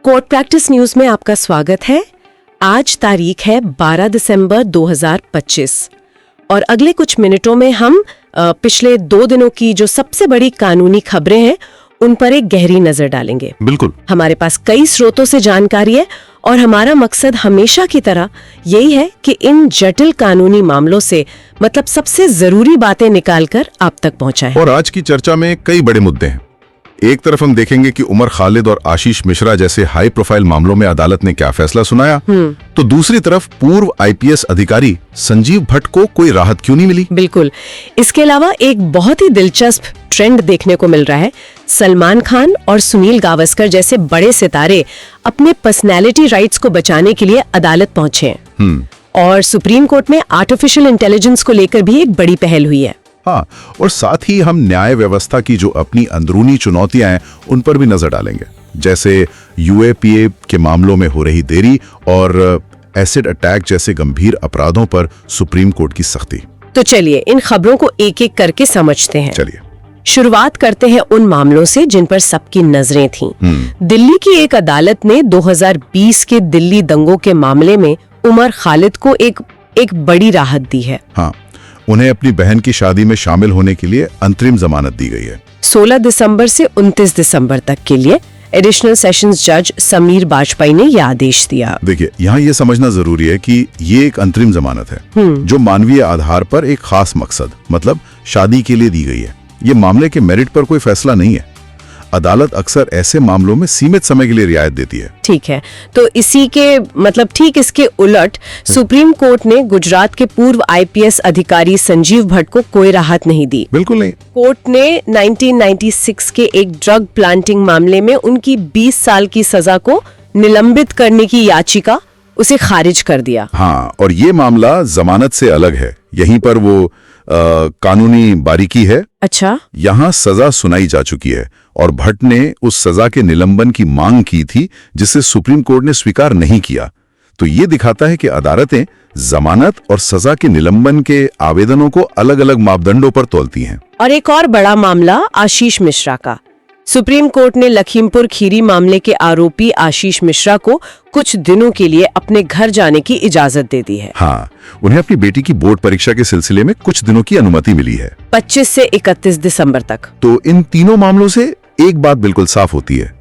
Court practice news में आपका स्वागत है। आज तारीख है 12 दिसंबर 2025 और अगले कुछ मिनटों में हम पिछले 2 दिनों की जो सबसे बड़ी कानूनी खबरें हैं उन पर एक गहरी नजर डालेंगे। बिल्कुल। हमारे पास कई स्रोतों से जानकारी है और हमारा मकसद हमेशा की तरह यही है कि इन जटिल कानूनी मामलों से मतलब सबसे जरूरी बातें निकालकर आप तक पहुंचाएं। और आज की चर्चा में कई बड़े मुद्दे हैं। एक तरफ हम देखेंगे कि उमर खालिद और आशीष मिश्रा जैसे हाई प्रोफाइल मामलों में अदालत ने क्या फैसला सुनाया, तो दूसरी तरफ पूर्व आईपीएस अधिकारी संजीव भट्ट को कोई राहत क्यों नहीं मिली। बिल्कुल। इसके अलावा एक बहुत ही दिलचस्प ट्रेंड देखने को मिल रहा है। सलमान खान और सुनील गावस्कर जैसे बड़े सितारे अपने पर्सनैलिटी राइट्स को बचाने के लिए अदालत पहुंचे हैं। और सुप्रीम कोर्ट में आर्टिफिशियल इंटेलिजेंस को लेकर भी एक बड़ी पहल हुई है। हाँ, और साथ ही हम न्याय व्यवस्था की जो अपनी अंदरूनी चुनौतियां हैं उन पर भी नजर डालेंगे, जैसे यूएपीए के मामलों में हो रही देरी और एसिड अटैक जैसे गंभीर अपराधों पर सुप्रीम कोर्ट की सख्ती। तो चलिए इन खबरों को एक एक करके समझते हैं। चलिए शुरुआत करते हैं उन मामलों से जिन पर सबकी नजरें थीं। दिल्ली की एक अदालत ने 2020 के दिल्ली दंगों के मामले में उमर खालिद को एक बड़ी राहत दी है। हाँ, उन्हें अपनी बहन की शादी में शामिल होने के लिए अंतरिम जमानत दी गई है। 16 दिसंबर से 29 दिसंबर तक के लिए एडिशनल सेशंस जज समीर बाजपेयी ने यह आदेश दिया। देखिए, यहाँ ये समझना जरूरी है कि ये एक अंतरिम जमानत है जो मानवीय आधार पर एक खास मकसद मतलब शादी के लिए दी गई है। ये मामले के मेरिट पर कोई फैसला नहीं है। अदालत अक्सर ऐसे मामलों में सीमित समय के लिए रियायत देती है। ठीक है, तो इसी के मतलब ठीक इसके उलट सुप्रीम कोर्ट ने गुजरात के पूर्व आईपीएस अधिकारी संजीव भट्ट को कोई राहत नहीं दी। बिल्कुल नहीं। कोर्ट ने 1996 के एक ड्रग प्लांटिंग मामले में उनकी 20 साल की सजा को निलंबित करने की याचिका उसे खारिज कर दिया। हाँ, और ये मामला जमानत से अलग है। यहीं पर वो कानूनी बारीकी है। अच्छा। यहाँ सजा सुनाई जा चुकी है और भट्ट ने उस सजा के निलंबन की मांग की थी जिसे सुप्रीम कोर्ट ने स्वीकार नहीं किया। तो ये दिखाता है कि अदालतें जमानत और सजा के निलंबन के आवेदनों को अलग अलग मापदंडों पर तौलती हैं। और एक और बड़ा मामला आशीष मिश्रा का। सुप्रीम कोर्ट ने लखीमपुर खीरी मामले के आरोपी आशीष मिश्रा को कुछ दिनों के लिए अपने घर जाने की इजाजत दे दी है। हाँ, उन्हें अपनी बेटी की बोर्ड परीक्षा के सिलसिले में कुछ दिनों की अनुमति मिली है, 25 से 31 दिसंबर तक। तो इन तीनों मामलों से एक बात बिल्कुल साफ होती है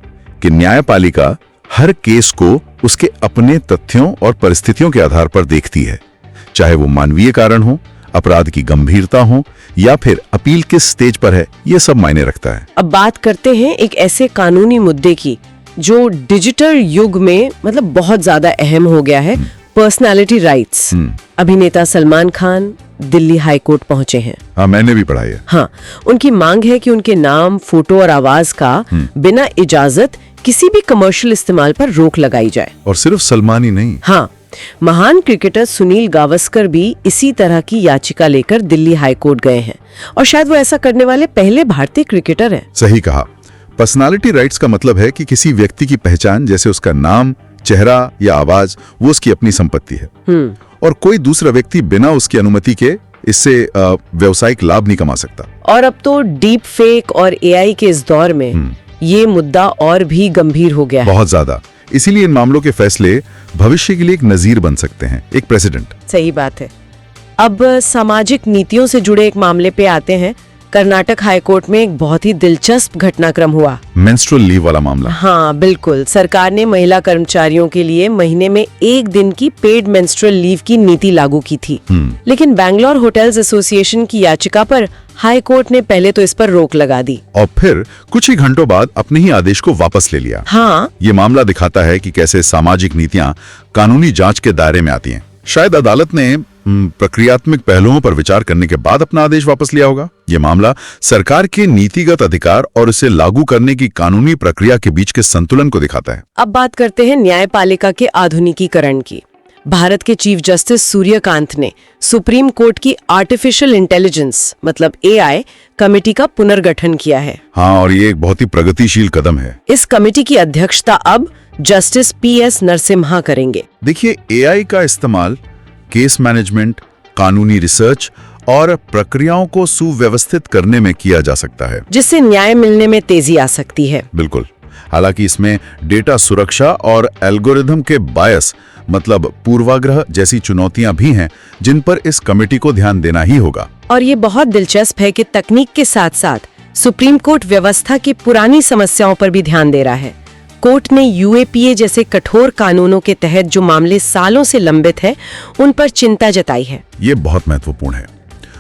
कि न्यायपालिका हर केस को उसके अपने तथ्यों और परिस्थितियों के आधार पर देखती है, चाहे वो मानवीय कारण हो, अपराध की गंभीरता हो या फिर अपील किस स्टेज पर है, ये सब मायने रखता है। अब बात करते हैं एक ऐसे कानूनी मुद्दे की जो डिजिटल युग में मतलब बहुत ज्यादा अहम हो गया है, पर्सनालिटी राइट्स। अभिनेता सलमान खान दिल्ली हाई कोर्ट पहुंचे हैं। हाँ, मैंने भी पढ़ा है। हाँ, उनकी मांग है कि उनके नाम, फोटो और आवाज का बिना इजाजत किसी भी कमर्शियल इस्तेमाल पर रोक लगाई जाए। और सिर्फ सलमान ही नहीं। हाँ, महान क्रिकेटर सुनील गावस्कर भी इसी तरह की याचिका लेकर दिल्ली हाई कोर्ट गए हैं और शायद वो ऐसा करने वाले पहले भारतीय क्रिकेटर हैं। सही कहा। पर्सनालिटी राइट्स का मतलब है कि किसी व्यक्ति की पहचान, जैसे उसका नाम, चेहरा या आवाज, वो उसकी अपनी संपत्ति है और कोई दूसरा व्यक्ति बिना उसकी अनुमति के इससे व्यावसायिक लाभ नहीं कमा सकता। और अब तो डीप फेक और एआई के इस दौर में ये मुद्दा और भी गंभीर हो गया है। बहुत ज्यादा। इसीलिए इन मामलों के फैसले भविष्य के लिए एक नजीर बन सकते हैं, एक प्रेसिडेंट। सही बात है। अब सामाजिक नीतियों से जुड़े एक मामले पे आते हैं। कर्नाटक हाई कोर्ट में एक बहुत ही दिलचस्प घटनाक्रम हुआ। मेंस्ट्रुअल लीव वाला मामला। हाँ बिल्कुल। सरकार ने महिला कर्मचारियों के लिए महीने में 1 दिन की पेड मेंस्ट्रुअल लीव की नीति लागू की थी, लेकिन बैंगलोर होटल्स एसोसिएशन की याचिका पर हाई कोर्ट ने पहले तो इस पर रोक लगा दी और फिर कुछ ही घंटों बाद अपने ही आदेश को वापस ले लिया। हाँ, ये मामला दिखाता है कि कैसे सामाजिक नीतियां कानूनी जांच के दायरे में आती हैं। शायद अदालत ने प्रक्रियात्मक पहलुओं पर विचार करने के बाद अपना आदेश वापस लिया होगा। ये मामला सरकार के नीतिगत अधिकार और इसे लागू करने की कानूनी प्रक्रिया के बीच के संतुलन को दिखाता है। अब बात करते हैं न्यायपालिका के आधुनिकीकरण की। भारत के चीफ जस्टिस सूर्यकांत ने सुप्रीम कोर्ट की आर्टिफिशियल इंटेलिजेंस मतलब एआई कमेटी का पुनर्गठन किया है। हाँ, और ये एक बहुत ही प्रगतिशील कदम है। इस कमेटी की अध्यक्षता अब जस्टिस पीएस नरसिम्हा करेंगे। देखिए, एआई का इस्तेमाल केस मैनेजमेंट, कानूनी रिसर्च और प्रक्रियाओं को सुव्यवस्थित करने में किया जा सकता है, जिससे न्याय मिलने में तेजी आ सकती है। बिल्कुल। हालांकि इसमें डेटा सुरक्षा और एल्गोरिथम के बायस मतलब पूर्वाग्रह जैसी चुनौतियां भी हैं जिन पर इस कमेटी को ध्यान देना ही होगा। और ये बहुत दिलचस्प है कि तकनीक के साथ साथ सुप्रीम कोर्ट व्यवस्था की पुरानी समस्याओं पर भी ध्यान दे रहा है। कोर्ट ने यूएपीए जैसे कठोर कानूनों के तहत जो मामले सालों से लंबित है उन पर चिंता जताई है। ये बहुत महत्वपूर्ण है।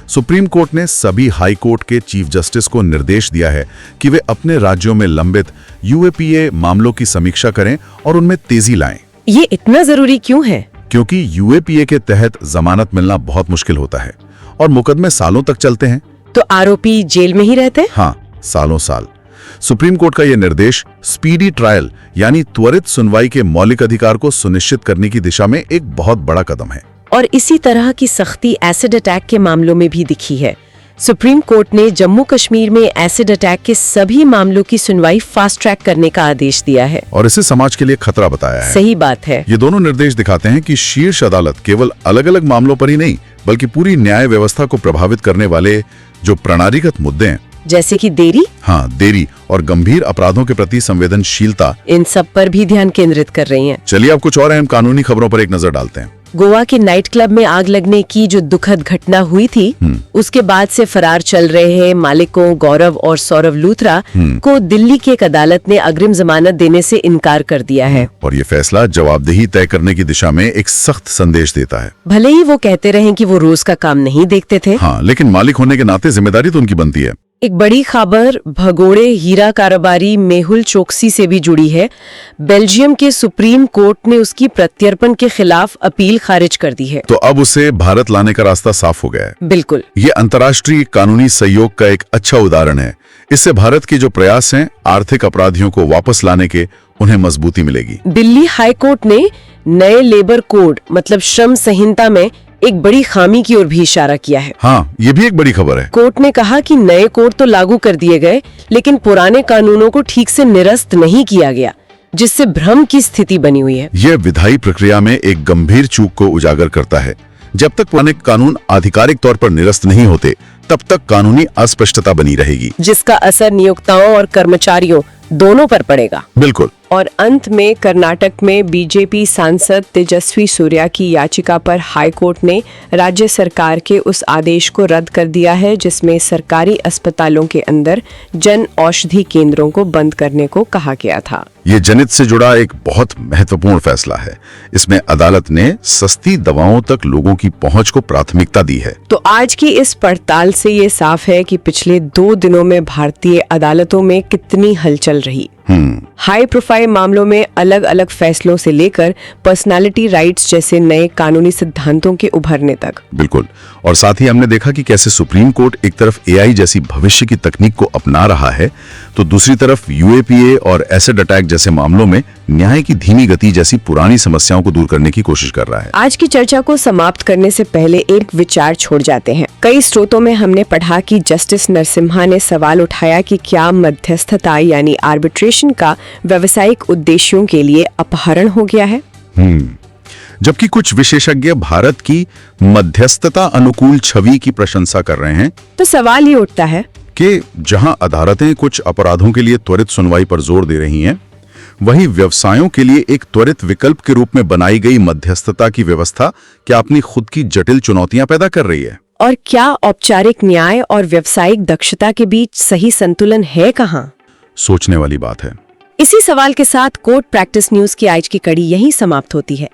सुप्रीम कोर्ट ने सभी हाई कोर्ट के चीफ जस्टिस को निर्देश दिया है कि वे अपने राज्यों में लंबित यूएपीए मामलों की समीक्षा करें और उनमें तेजी लाएं। ये इतना जरूरी क्यों है? क्योंकि यूएपीए के तहत जमानत मिलना बहुत मुश्किल होता है और मुकदमे सालों तक चलते हैं। तो आरोपी जेल में ही रहते हैं? हाँ, सालों साल। सुप्रीम कोर्ट का यह निर्देश स्पीडी ट्रायल यानी त्वरित सुनवाई के मौलिक अधिकार को सुनिश्चित करने की दिशा में एक बहुत बड़ा कदम है। और इसी तरह की सख्ती एसिड अटैक के मामलों में भी दिखी है। सुप्रीम कोर्ट ने जम्मू कश्मीर में एसिड अटैक के सभी मामलों की सुनवाई फास्ट ट्रैक करने का आदेश दिया है और इसे समाज के लिए खतरा बताया है। सही बात है। ये दोनों निर्देश दिखाते हैं कि शीर्ष अदालत केवल अलग-अलग मामलों पर ही नहीं बल्कि पूरी न्याय व्यवस्था को प्रभावित करने वाले जो प्रणालीगत मुद्दे हैं, जैसे कि देरी, देरी और गंभीर अपराधों के प्रति संवेदनशीलता, इन सब पर भी ध्यान केंद्रित कर रही हैं। चलिए अब कुछ और अहम कानूनी खबरों पर एक नजर डालते हैं। गोवा के नाइट क्लब में आग लगने की जो दुखद घटना हुई थी, उसके बाद से फरार चल रहे हैं मालिकों गौरव और सौरव लूथरा को दिल्ली की एक अदालत ने अग्रिम जमानत देने से इनकार कर दिया है। और ये फैसला जवाबदेही तय करने की दिशा में एक सख्त संदेश देता है। भले ही वो कहते रहें कि वो रोज का काम नहीं देखते थे, लेकिन मालिक होने के नाते जिम्मेदारी तो उनकी बनती है। एक बड़ी खबर भगोड़े हीरा कारोबारी मेहुल चोकसी से भी जुड़ी है। बेल्जियम के सुप्रीम कोर्ट ने उसकी प्रत्यर्पण के खिलाफ अपील खारिज कर दी है। तो अब उसे भारत लाने का रास्ता साफ हो गया है। बिल्कुल। ये अंतर्राष्ट्रीय कानूनी सहयोग का एक अच्छा उदाहरण है। इससे भारत के जो प्रयास हैं आर्थिक अपराधियों को वापस लाने के, उन्हें मजबूती मिलेगी। दिल्ली हाई कोर्ट ने नए लेबर कोड मतलब श्रम संहिता में एक बड़ी खामी की ओर भी इशारा किया है। ये भी एक बड़ी खबर है। कोर्ट ने कहा कि नए कोड तो लागू कर दिए गए लेकिन पुराने कानूनों को ठीक से निरस्त नहीं किया गया, जिससे भ्रम की स्थिति बनी हुई है। यह विधायी प्रक्रिया में एक गंभीर चूक को उजागर करता है। जब तक पुराने कानून आधिकारिक तौर पर निरस्त नहीं होते तब तक कानूनी अस्पष्टता बनी रहेगी, जिसका असर नियोक्ताओं और कर्मचारियों दोनों पर पड़ेगा। बिल्कुल। और अंत में कर्नाटक में बीजेपी सांसद तेजस्वी सूर्या की याचिका पर हाई कोर्ट ने राज्य सरकार के उस आदेश को रद्द कर दिया है जिसमें सरकारी अस्पतालों के अंदर जन औषधि केंद्रों को बंद करने को कहा गया था। ये जनहित से जुड़ा एक बहुत महत्वपूर्ण फैसला है। इसमें अदालत ने सस्ती दवाओं तक लोगों की पहुंच को प्राथमिकता दी है। तो आज की इस पड़ताल से ये साफ है कि पिछले 2 दिनों में भारतीय अदालतों में कितनी हलचल रही। हाई प्रोफाइल मामलों में अलग अलग फैसलों से लेकर पर्सनालिटी राइट्स जैसे नए कानूनी सिद्धांतों के उभरने तक। बिल्कुल। और साथ ही हमने देखा कि कैसे सुप्रीम कोर्ट एक तरफ एआई जैसी भविष्य की तकनीक को अपना रहा है तो दूसरी तरफ यूएपीए और एसिड अटैक जैसे मामलों में न्याय की धीमी गति जैसी पुरानी समस्याओं को दूर करने की कोशिश कर रहा है। आज की चर्चा को समाप्त करने से पहले एक विचार छोड़ जाते हैं। कई स्रोतों में हमने पढ़ा कि जस्टिस नरसिम्हा ने सवाल उठाया कि क्या मध्यस्थता यानी आर्बिट्रेशन का व्यावसायिक उद्देश्यों के लिए अपहरण हो गया है। जबकि कुछ विशेषज्ञ भारत की मध्यस्थता अनुकूल छवि की प्रशंसा कर रहे हैं, तो सवाल ये उठता है कि जहां अदालतें कुछ अपराधों के लिए त्वरित सुनवाई पर जोर दे रही हैं, वहीं व्यवसायों के लिए एक त्वरित विकल्प के रूप में बनाई गई मध्यस्थता की व्यवस्था क्या अपनी खुद की जटिल चुनौतियां पैदा कर रही है? और क्या औपचारिक न्याय और व्यावसायिक दक्षता के बीच सही संतुलन है कहाँ? सोचने वाली बात है। इसी सवाल के साथ कोर्ट प्रैक्टिस न्यूज की आज की कड़ी यहीं समाप्त होती है।